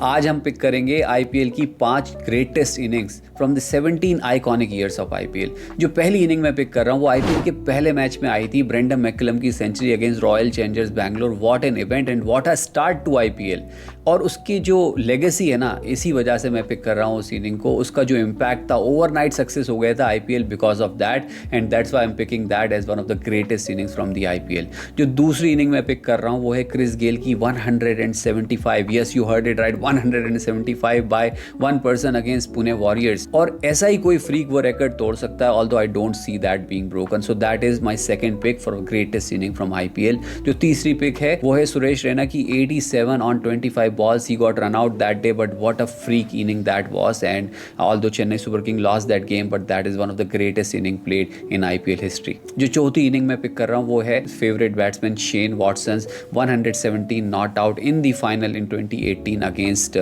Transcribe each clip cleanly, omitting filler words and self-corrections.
आज हम पिक करेंगे आईपीएल की 5 greatest innings from the 17 iconic years of IPL. जो पहली इनिंग मैं पिक कर रहा हूँ वो आईपीएल के पहले मैच में आई थी, ब्रेंडन मैकलम की century against Royal Challengers Bangalore. What an event and what a start to IPL. और उसकी जो लेगेसी है ना, इसी वजह से मैं पिक कर रहा हूँ उस इनिंग को। उसका जो इम्पैक्ट था, ओवरनाइट सक्सेस हो गया था IPL because of that, and that's why I am picking that as one of the greatest innings from the IPL. जो दूसरी इनिंग मैं पिक कर रहा हूँ वो है क्रिस गेल की 175, yes you heard it right, 175 by one person against Pune warriors. और ऐसा ही कोई फ्रीक वो रिकॉर्ड तोड़ सकता है, although I don't see that being broken. So that is my second pick for greatest inning from IPL. जो तीसरी पिक है वो है सुरेश रैना की 87 on 25 balls. He got run out that day, but what a freak inning that was. And although Chennai Super King lost that game, but that is one of the greatest inning played in IPL history. जो चौथी inning मैं pick कर रहा हूँ वो है favourite batsman Shane Watson's 117 not out in the final in 2018 against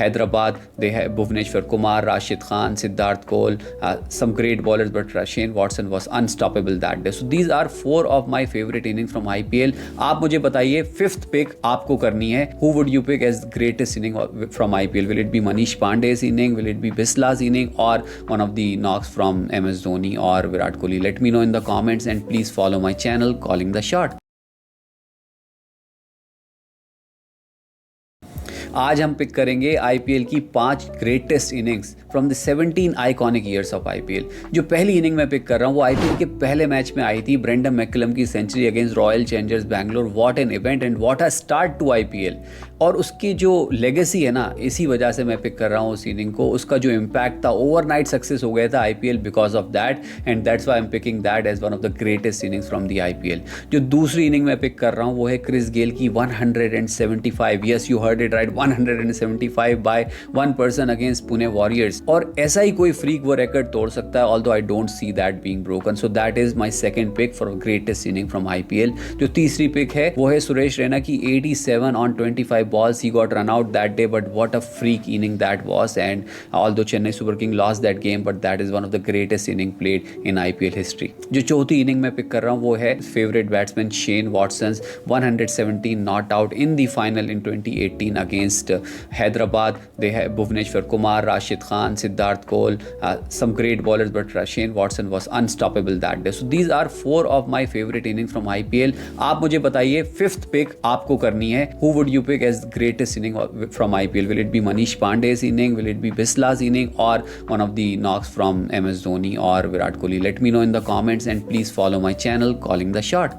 Hyderabad. दे है भुवनेश्वर कुमार, राशिद खान, सिद्धार्थ कोल, some great bowlers, but Shane Watson was unstoppable that day. So these are 4 of my favorite innings from IPL. आप मुझे बताइए फिफ्थ पिक आपको करनी है, who would you pick as greatest inning from IPL? Will it be Manish Pandey's inning? Will it be Bisla's inning? Or one of the knocks from MS Dhoni or Virat Kohli? Let me know in the comments and please follow my channel Calling the Shot. आज हम pick करेंगे IPL की 5 greatest innings from the 17 iconic years of IPL. जो पहली inning मैं pick कर रहा हूँ वो आईपीएल के पहले मैच में आई थी, ब्रेंडन मैकलम की century against Royal Challengers Bangalore. What an event and what a start to IPL. और उसकी जो लेगेसी है ना, इसी वजह से मैं पिक कर रहा हूँ उस इनिंग को। उसका जो इम्पैक्ट था, ओवरनाइट सक्सेस हो गया था IPL because of that, and that's why I am picking that as one of the greatest innings from the IPL. जो दूसरी इनिंग मैं पिक कर रहा हूँ वो है क्रिस गेल की 175, yes you heard it right, 175 by one person against Pune warriors. और ऐसा ही कोई फ्रीक वो रिकॉर्ड तोड़ सकता है, although I don't see that being broken. So that is my second pick for greatest inning from IPL. जो तीसरी पिक है वो है सुरेश रैना की 87 on 25 balls. He got run out that day, but what a freak inning that was. And although Chennai Super King lost that game, but that is one of the greatest inning played in IPL history. जो चौथी inning मैं pick कर रहा हूँ वो है favourite batsman Shane Watson's 117 not out in the final in 2018 against Hyderabad. दे है भुवनेश्वर कुमार, राशिद खान, सिद्धार्थ कोल, some great bowlers, but Shane Watson was unstoppable that day. So these are 4 of my favorite innings from IPL. आप मुझे बताइए फिफ्थ पिक आपको करनी है, who would you pick as greatest inning from IPL? Will it be Manish Pandey's inning? Will it be Bisla's inning? Or one of the knocks from MS Dhoni or Virat Kohli? Let me know in the comments and please follow my channel Calling the Shot.